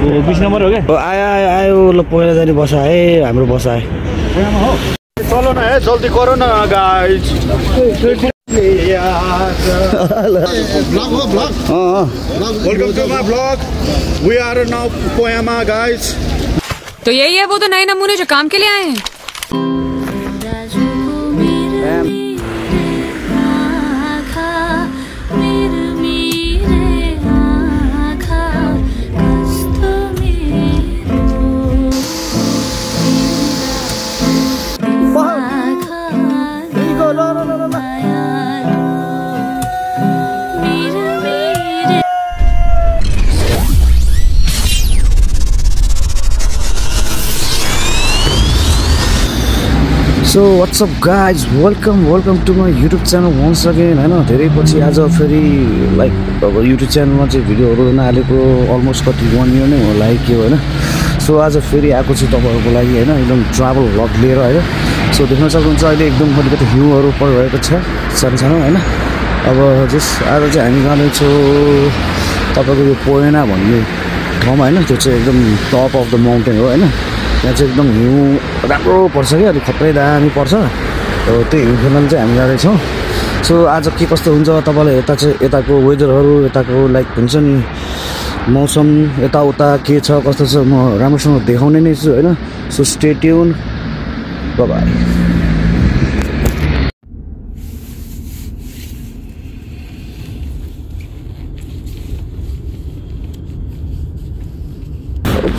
20 number हो क्या? आयो ल पहिला जाने बसा है हाम्रो बसा है चलो न है जल्दी करो न guys welcome to my blog we are now पोयामा गाइस तो यही है वो तो नए नमूने जो काम के लिए आए हैं so what's up guys welcome to my YouTube channel once again होइन धेरै पछि आज फेरि लाइक अब युट्युब च्यानलमा चाहिँ भिडियोहरू नहालेको अलमोस्ट कति 1 इयर नै होला के होइन सो आज फेरि आएको छु तपाईँहरूको लागि होइन एकदम ट्राभल भ्लग लिएर होइन सो देख्न सक्नुहुन्छ अहिले एकदम अलिकति हिउँहरू परिरहेको छ सानो सानो होइन अब जस्ट आज चाहिँ हामी जाँदैछौँ तपाईँको यो पोएना भन्ने ठाउँमा होइन त्यो चाहिँ एकदम टप अफ द माउन्टेन हो होइन यहाँ चाहिँ एकदम हिउँ राम्रो पर्छ क्या अलिक खत्रै दामी पर्छ त्यही हिउँ खेल्न चाहिँ हामी जाँदैछौँ सो आज के कस्तो हुन्छ तपाईँलाई यता चाहिँ यताको वेदरहरू यताको लाइक हुन्छ नि मौसम यताउता के छ कस्तो छ म राम्रोसँग देखाउने नै छु होइन so stay tune bye bye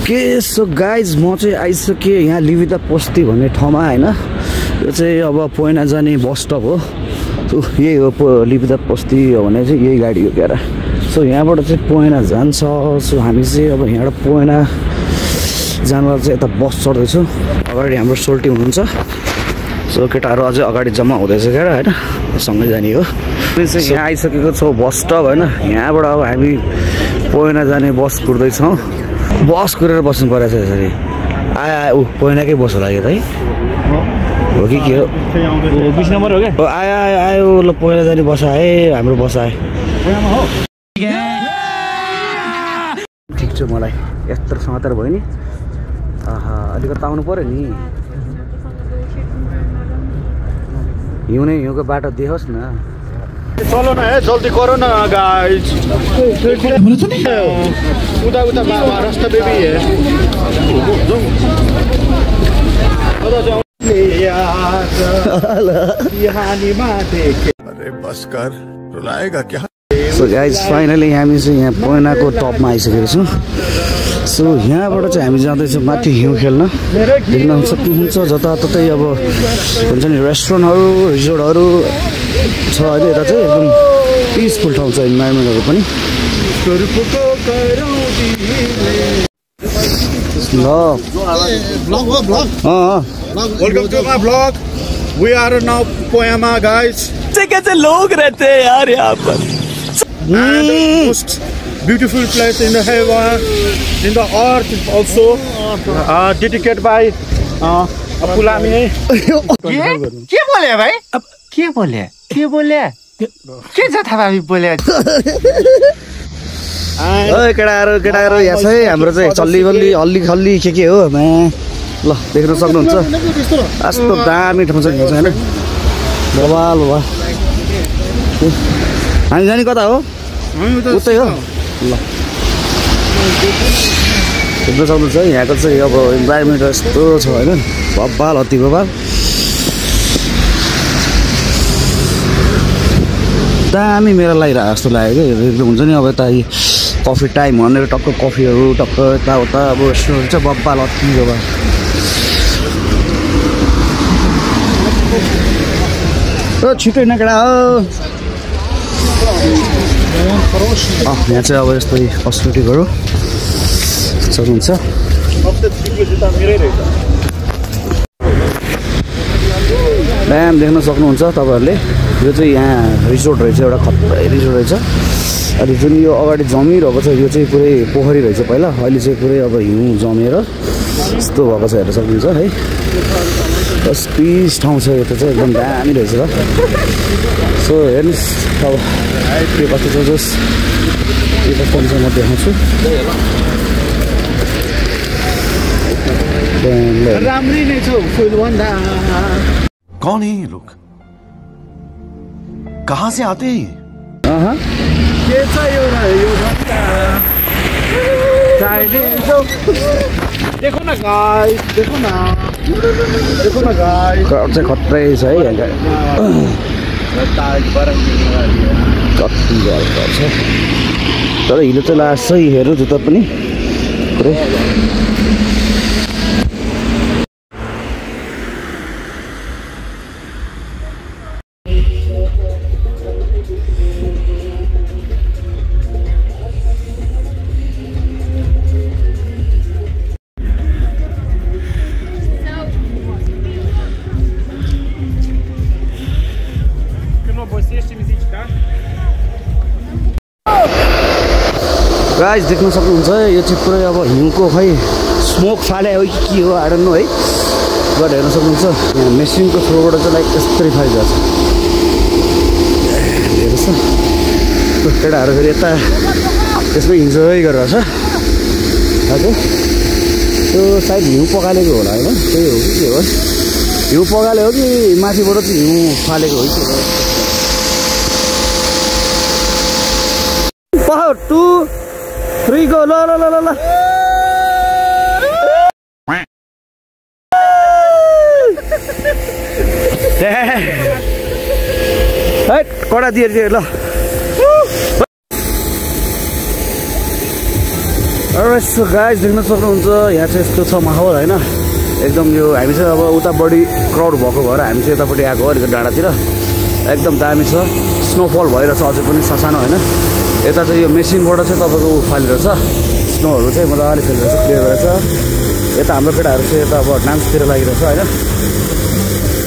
okay so guys म चाहिँ आइसकेँ यहाँ लिभिदा पोस्ती भन्ने ठाउँमा होइन यो चाहिँ अब पोइना जाने बस स्टप हो सो यही हो लिभिदा पोस्ती हो भने चाहिँ यही गाडी हो क्यारा सो यहाँबाट चाहिँ पोइना जान्छ सो हामी चाहिँ अब यहाँबाट पोइना जानलाई चाहिँ यता बस चढ्दैछु अगाडि हाम्रो सोल्टी हुनुहुन्छ सो केटाहरू अझै अगाडि जम्मा हुँदैछ क्यारा होइन सँगै जाने हो चाहिँ यहाँ आइसकेको छौँ बस स्टप होइन यहाँबाट अब हामी पोइना जाने बस कुर्दैछौँ बस कुरेर बस्नु परेको छ यसरी आयो पहिलाकै बस होला यो त है हो कि के हो 20 नम्बर हो क्या? आयो ल पहिला जाने बसा है हाम्रो बसा है ठिक छ मलाई यत्रो समाचार भयो नि अलिकति आउनु पऱ्यो नि हिउँ नै हिउँको बाटो देखोस् न चलो न है जल्दी करो न गाइस उता रास्ता बेबी है अरे बस कर रुलाएगा क्या सो गाइज फाइनली हामी चाहिँ यहाँ पोइनाको टपमा आइसकेको छौँ सो यहाँबाट चाहिँ हामी जाँदैछौँ माथि हिउँ खेल्न देख्न सक्नुहुन्छ जताततै अब हुन्छ नि रेस्टुरेन्टहरू रिजोर्टहरू छ होइन यता चाहिँ एकदम पिसफुल ठाउँ छ इन्भाइरोमेन्टहरू पनि welcome to my blog we are now पोयामा गाइस कैसे लोग रहते हैं यार यहाँ पर most beautiful place in the heaven in the earth also dedicated by Apulami के बोले भाइ अब के बोले के जथाभावी बोले ओए केटाहरू यहाँ छ है हाम्रो चाहिँ चल्ली हल्ली के हो ल देख्न सक्नुहुन्छ यस्तो दामी ठाउँ छ यहाँ चाहिँ होइन बवाल हामी जाने कता हो उतै हो ल देख्न सक्नुहुन्छ है यहाँको चाहिँ अब इन्भाइरोमेन्ट यस्तो छ होइन बवाल अति बवाल दामी मेरो लागिरहेको जस्तो लाग्यो क्या एकदम हुन्छ नि अब यता कफी टाइम भनेर टक्क कफीहरू टक्क यताउता अब रेस्टुरेन्ट चाहिँ बब्बाल अति बब्बाल छिटो हिँड्न केटा हो यहाँ चाहिँ अब यस्तै कस्मेटिकहरू सक्नुहुन्छ ड्याम देख्न सक्नुहुन्छ तपाईँहरूले यो चाहिँ यहाँ रिसोर्ट रहेछ एउटा खत्रै रिसोर्ट रहेछ अनि जुन यो अगाडि जमिरहेको छ यो चाहिँ पुरै पोखरी रहेछ पहिला अहिले चाहिँ पुरै अब हिउँ जमेर यस्तो भएको छ हेर्न सक्नुहुन्छ है बस पिस ठाउँ छ यो त चाहिँ एकदम दामी रहेछ ल सो हेर्नुहोस् अब के कस्तो छ जस के कस्तो हुन्छ म देखाउँछु राम्रै नै छौ फुलभन्दा। कौन है ये लोग? कहाँ से आते हैं? के छ यो भन्दा चाहिन्छौ। देखो न गाइस, देखो न गाइस। क्राउड चाहिँ खत्रै छ है यहाँ। कति गएको छ तर हिलो चाहिँ लाग्छ हेर्नु जुत्ता पनि पुरै। गाइस देख्न सक्नुहुन्छ यो चाहिँ पुरै अब हिउँको खै स्मोक फाले हो कि के हो आई डोन्ट नो है। बट हेर्न सक्नुहुन्छ यहाँ मेसिनको थ्रोबाट चाहिँ लाइक यस्तै फाइदा छ। हेर्नुहोस् न केटाहरू फेरि यता त्यसमै इन्जोय गरेर छ। हजुर त्यो सायद हिउँ पखालेको होला होइन, त्यही हो कि के हो? हिउँ पखाले हो कि माथिबाट चाहिँ हिउँ फालेको हो कि के हो? पहाड 2 3 go ल ल ल ल ल। कडा दिएर दिएर ल। सो गाइस देख्न सक्नुहुन्छ यहाँ चाहिँ यस्तो छ माहौल होइन एकदम। यो हामी चाहिँ अब उता बढी क्राउड भएको भएर हामी चाहिँ यतापट्टि आएको अलिकति डाँडातिर एकदम दामी छ। स्नोफल भइरहेछ अझै पनि सानो होइन। यता चाहिँ यो मेसिनबाट चाहिँ तपाईँको फालिरहेछ स्नोहरू चाहिँ मजाले खेलिरहेछ क्लियर रहेछ। यता हाम्रो केटाहरू चाहिँ यता अब डान्सतिर लागिरहेछ होइन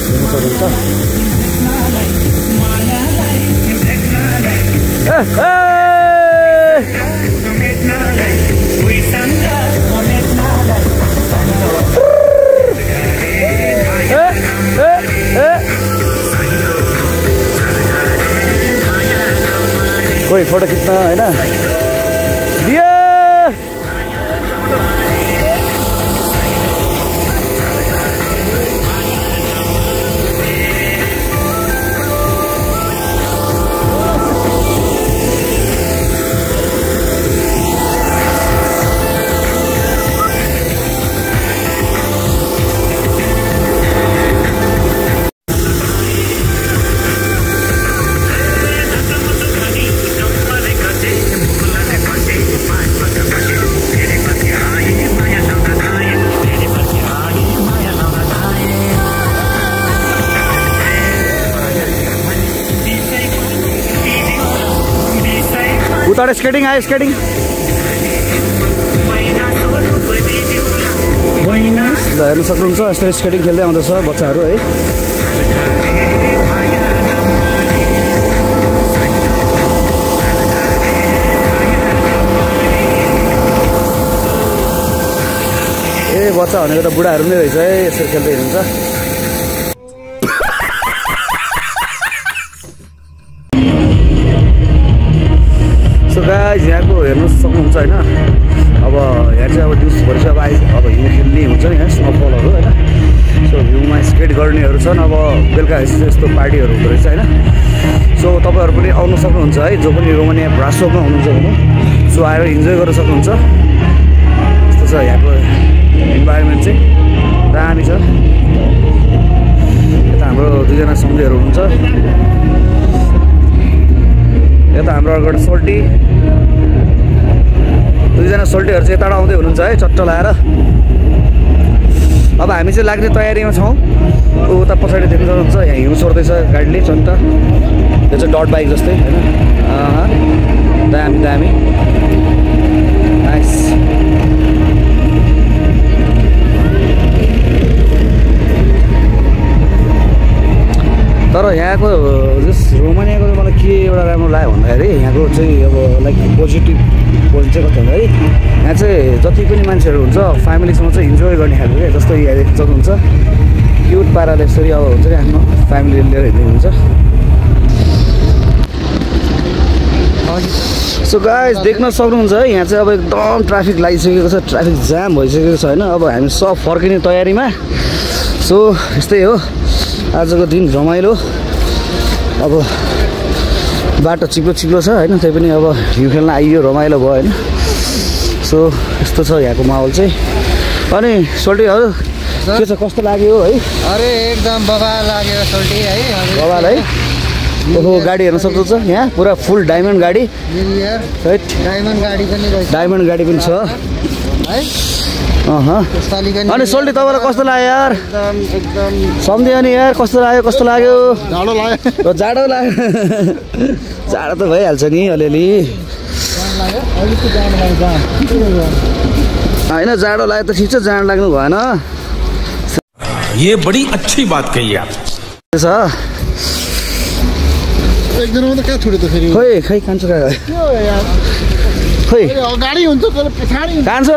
देख्न सक्नुहुन्छ। कोही फोटो खिच्न होइन दियो। उता स्केटिङ आयो स्केटिङ। ल हेर्न सक्नुहुन्छ यस्तो स्केटिङ खेल्दै आउँदैछ बच्चाहरू है। ए बच्चा भनेको त बुढाहरू नै रहेछ है यसरी खेल्दै हिँड्नुहुन्छ। गाइस यहाँको हेर्नु सक्नुहुन्छ होइन। अब यहाँ चाहिँ अब दिउँसोभरि चाहिँ अब हिउँ खेल्ने हुन्छ नि यहाँ स्नोफलहरू होइन। सो हिउँमा स्केट गर्नेहरू छन्। अब बेलुका यस्तो पार्टीहरू हुँदो रहेछ होइन। सो तपाईँहरू पनि आउनु सक्नुहुन्छ है जो पनि रोमानिया ब्रासोमा हुनुहुन्छ भने। सो आएर इन्जोय गर्न सक्नुहुन्छ। यस्तो छ यहाँको इन्भाइरोमेन्ट चाहिँ दामी छ। यता हाम्रो दुईजना सम्झीहरू हुनुहुन्छ। यता हाम्रो अर्को सोल्टी दुईजना सोल्टीहरू चाहिँ यताबाट आउँदै हुनुहुन्छ है चट्ट लाएर। अब हामी चाहिँ लाग्ने तयारीमा छौँ। उता पछाडि देख्न सक्नुहुन्छ यहाँ हिउँ सोर्दैछ गाडीले चन्त। यो चाहिँ डट बाइक जस्तै होइन। दामी दामी नाइस। तर यहाँको जस रोमानियाको चाहिँ मलाई के एउटा राम्रो लाग्यो भन्दाखेरि यहाँको चाहिँ अब लाइक पोजिटिभ पोइन्ट चाहिँ कति भन्दाखेरि यहाँ चाहिँ जति पनि मान्छेहरू हुन्छ फ्यामिलीसँग चाहिँ इन्जोय गर्ने खालको क्या। जस्तो यहाँ देख्न सक्नुहुन्छ क्युट पाराले यसरी अब हुन्छ नि आफ्नो फ्यामिली लिएर हिँड्दै हुन्छ। सो गाइस देख्न सक्नुहुन्छ है यहाँ चाहिँ अब एकदम ट्राफिक लागिसकेको छ ट्राफिक जाम भइसकेको छ हैन अब हामी सब फर्किने तयारीमा सो यस्तै हो आजको दिन रमाइलो अब बाटो चिप्लो चिप्लो छ हैन त्यही पनि अब हिउँ खेल्न आइयो रमाइलो भयो हैन सो यस्तो छ यहाँको माहौल चाहिँ अनि सोल्टीहरु के छ कस्तो लाग्यो है अरे एकदम बवाल लाग्यो सोल्टी है बवाल है ओहो गाडी हेर्न सक्नुहुन्छ यहाँ पुरा फुल डायमन्ड गाडी डायमन्ड गाडी पनि रहेछ डायमन्ड गाडी पनि छ है अनि सोल्टी तपाईँलाई कस्तो लाग्यो यार एकदम सम्झे अनि यार कस्तो लाग्यो जाडो लाग्यो जाडो लाग्यो जाडो त भइहाल्छ नि अलिअलि होइन जाडो लाग्यो त ठिक छ जाडो लाग्नु भएन ये बड़ी अच्छी बात कही आप एकदिनमा त कहाँ छुट्यो त फेरि खै कान्छ खै गाडी हुन्छ पछाडि कान्छ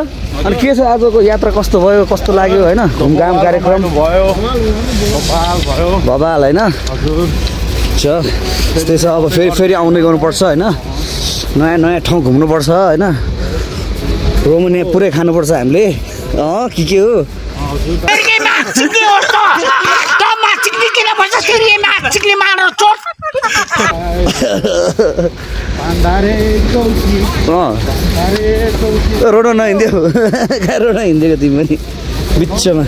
अनि के छ आजको यात्रा कस्तो भयो कस्तो लाग्यो होइन घुमघाम कार्यक्रम भयो बबाल होइन त्यस्तै छ अब फेरि आउने गर्नुपर्छ होइन नयाँ ठाउँ घुम्नुपर्छ होइन रोमनिया पुरै खानुपर्छ हामीले के हो रोडमा नहिँड्यो रोडमा हिँडेको तिमी पनि बिचमा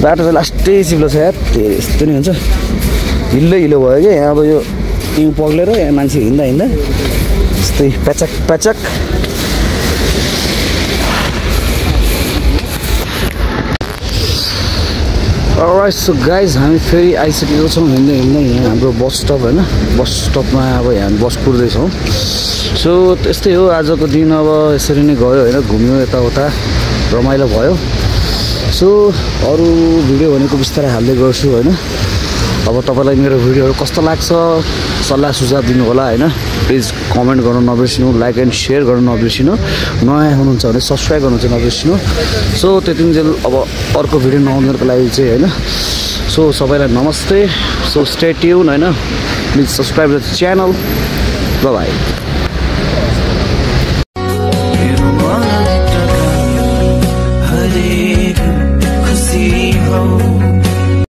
बाटो चाहिँ लास्टै चिप्लो छ यार यस्तो नि हुन्छ हिलो भयो कि यहाँ अब यो हिउँ पग्लेर यहाँ मान्छे हिँड्दा यस्तै प्याचक अलराइट सो गाइज हामी फेरि आइसकेको छौँ हिँड्दै यहाँ हाम्रो बस स्टप होइन बस स्टपमा अब हामी बस कुर्दैछौँ सो त्यस्तै हो आजको दिन अब यसरी नै गयो होइन घुम्यो यताउता रमाइलो भयो सो अरू भिडियो भनेको बिस्तारै हाल्दै गर्छु होइन अब तपाईँलाई मेरो भिडियोहरू कस्तो लाग्छ सल्लाह सुझाव दिनु होला होइन प्लिज कमेन्ट गर्नु नबिर्सिनु लाइक एन्ड सेयर गर्नु नबिर्सिनु नयाँ हुनुहुन्छ भने सब्सक्राइब गर्नु चाहिँ नबिर्सिनु सो त्यतिन्जेल अब अर्को भिडियो नआउनुको लागि चाहिँ होइन सो सबैलाई नमस्ते सो स्टे ट्युन होइन please subscribe the channel by